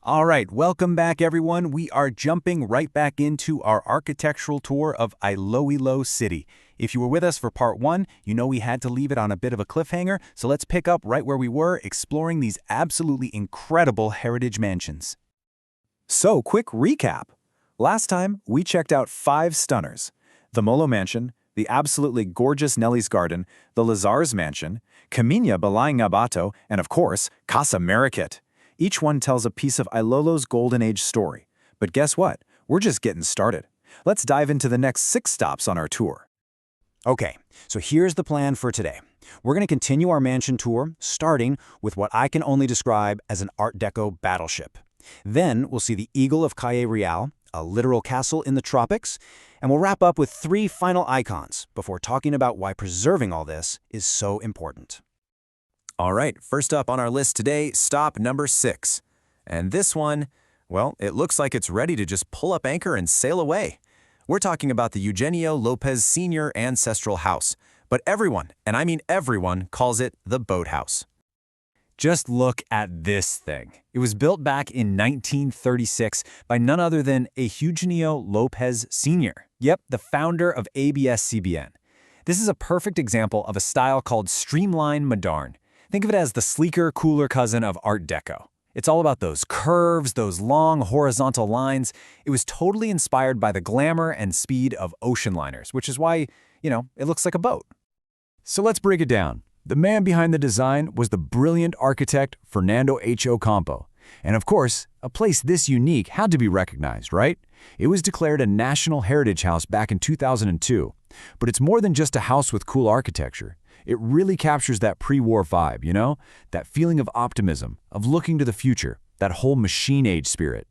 All right, welcome back everyone. We are jumping right back into our architectural tour of Iloilo City. If you were with us for part one, you know we had to leave it on a bit of a cliffhanger, so let's pick up right where we were, exploring these absolutely incredible heritage mansions. So, quick recap. Last time, we checked out 5 stunners: the Molo Mansion, the absolutely gorgeous Nelly's Garden, the Lazar's Mansion, Camina Balayang Abato, and of course, Casa Marikit. Each one tells a piece of Iloilo's Golden Age story. But guess what? We're just getting started. Let's dive into the next 6 stops on our tour. Okay, so here's the plan for today. We're going to continue our mansion tour, starting with what I can only describe as an Art Deco battleship. Then we'll see the Eagle of Calle Real, a literal castle in the tropics, and we'll wrap up with 3 final icons before talking about why preserving all this is so important. All right, first up on our list today, stop number 6. And this one, well, it looks like it's ready to just pull up anchor and sail away. We're talking about the Eugenio Lopez Sr. ancestral house, but everyone, and I mean everyone, calls it the Boat House. Just look at this thing. It was built back in 1936 by none other than Eugenio Lopez Sr. Yep, the founder of ABS-CBN. This is a perfect example of a style called streamline moderne. Think of it as the sleeker, cooler cousin of Art Deco. It's all about those curves, those long horizontal lines. It was totally inspired by the glamour and speed of ocean liners, which is why, it looks like a boat. So let's break it down. The man behind the design was the brilliant architect Fernando H. Ocampo. And of course, a place this unique had to be recognized, right? It was declared a National Heritage House back in 2002. But it's more than just a house with cool architecture. It really captures that pre-war vibe, that feeling of optimism, of looking to the future, that whole machine age spirit.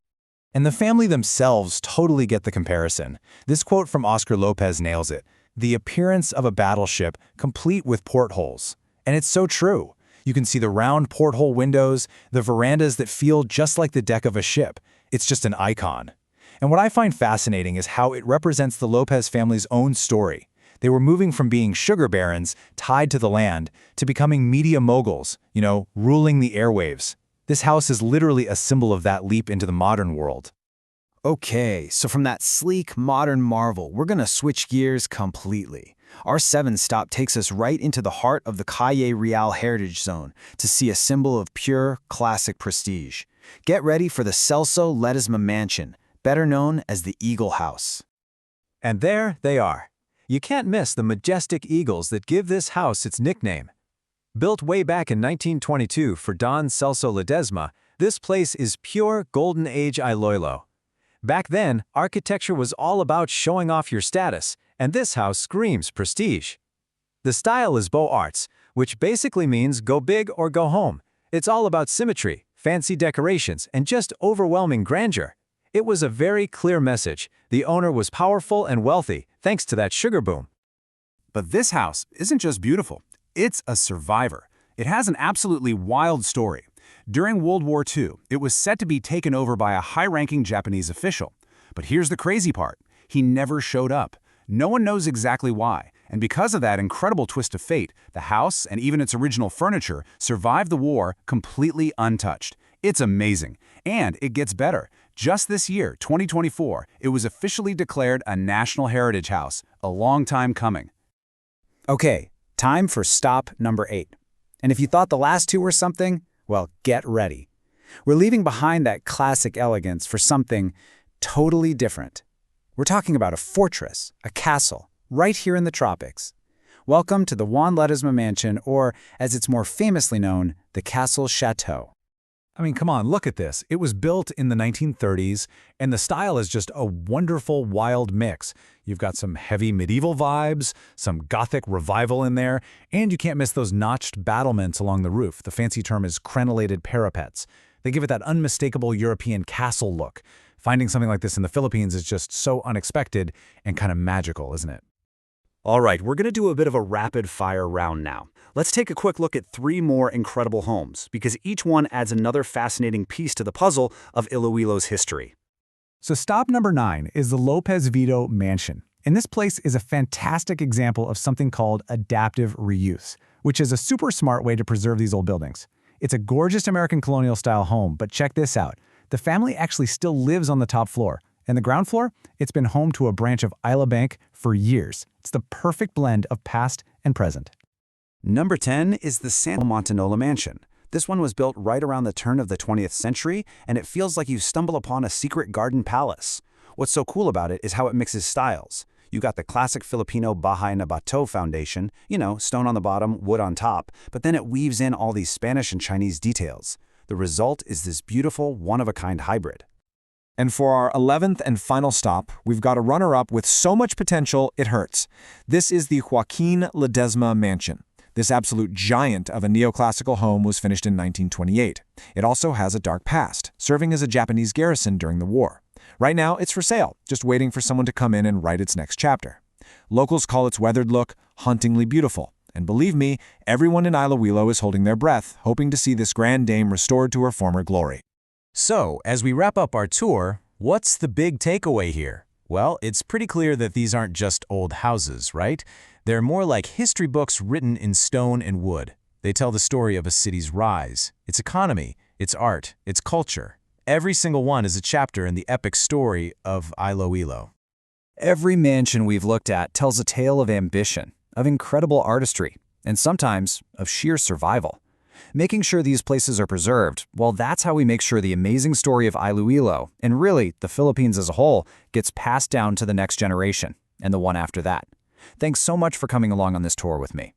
And the family themselves totally get the comparison. This quote from Oscar Lopez nails it: "The appearance of a battleship, complete with portholes." And it's so true. You can see the round porthole windows, the verandas that feel just like the deck of a ship. It's just an icon. And what I find fascinating is how it represents the Lopez family's own story. They were moving from being sugar barons, tied to the land, to becoming media moguls, ruling the airwaves. This house is literally a symbol of that leap into the modern world. Okay, so from that sleek, modern marvel, we're gonna switch gears completely. Our 7th stop takes us right into the heart of the Calle Real Heritage Zone to see a symbol of pure, classic prestige. Get ready for the Celso Ledesma Mansion, better known as the Eagle House. And there they are. You can't miss the majestic eagles that give this house its nickname. Built way back in 1922 for Don Celso Ledesma, this place is pure Golden Age Iloilo. Back then, architecture was all about showing off your status, and this house screams prestige. The style is Beaux-Arts, which basically means go big or go home. It's all about symmetry, fancy decorations, and just overwhelming grandeur. It was a very clear message. The owner was powerful and wealthy, thanks to that sugar boom. But this house isn't just beautiful, it's a survivor. It has an absolutely wild story. During World War II, it was set to be taken over by a high-ranking Japanese official. But here's the crazy part: he never showed up. No one knows exactly why, and because of that incredible twist of fate, the house and even its original furniture survived the war completely untouched. It's amazing. And it gets better. Just this year, 2024, it was officially declared a National Heritage House, a long time coming. Okay, time for stop number 8. And if you thought the last 2 were something, well, get ready. We're leaving behind that classic elegance for something totally different. We're talking about a fortress, a castle, right here in the tropics. Welcome to the Juan Ledesma Mansion, or as it's more famously known, the Castle Chateau. I mean, come on, look at this. It was built in the 1930s, and the style is just a wonderful, wild mix. You've got some heavy medieval vibes, some Gothic revival in there, and you can't miss those notched battlements along the roof. The fancy term is crenellated parapets. They give it that unmistakable European castle look. Finding something like this in the Philippines is just so unexpected and kind of magical, isn't it? All right, we're going to do a bit of a rapid-fire round now. Let's take a quick look at 3 more incredible homes, because each one adds another fascinating piece to the puzzle of Iloilo's history. So stop number 9 is the Lopez-Vito Mansion. And this place is a fantastic example of something called adaptive reuse, which is a super smart way to preserve these old buildings. It's a gorgeous American colonial-style home, but check this out. The family actually still lives on the top floor, and the ground floor, it's been home to a branch of Isla Bank for years. It's the perfect blend of past and present. Number 10 is the Sanson y Montinola Mansion. This one was built right around the turn of the 20th century, and it feels like you stumble upon a secret garden palace. What's so cool about it is how it mixes styles. You got the classic Filipino bahay na bato foundation, stone on the bottom, wood on top, but then it weaves in all these Spanish and Chinese details. The result is this beautiful, one-of-a-kind hybrid. And for our 11th and final stop, we've got a runner-up with so much potential it hurts. This is the Joaquin Ledesma Mansion. This absolute giant of a neoclassical home was finished in 1928. It also has a dark past, serving as a Japanese garrison during the war. Right now, it's for sale, just waiting for someone to come in and write its next chapter. Locals call its weathered look hauntingly beautiful. And believe me, everyone in Iloilo is holding their breath, hoping to see this grand dame restored to her former glory. So, as we wrap up our tour, what's the big takeaway here? Well, it's pretty clear that these aren't just old houses, right? They're more like history books written in stone and wood. They tell the story of a city's rise, its economy, its art, its culture. Every single one is a chapter in the epic story of Iloilo. Every mansion we've looked at tells a tale of ambition, of incredible artistry, and sometimes of sheer survival. Making sure these places are preserved, well, that's how we make sure the amazing story of Iloilo, and really the Philippines as a whole, gets passed down to the next generation, and the one after that. Thanks so much for coming along on this tour with me.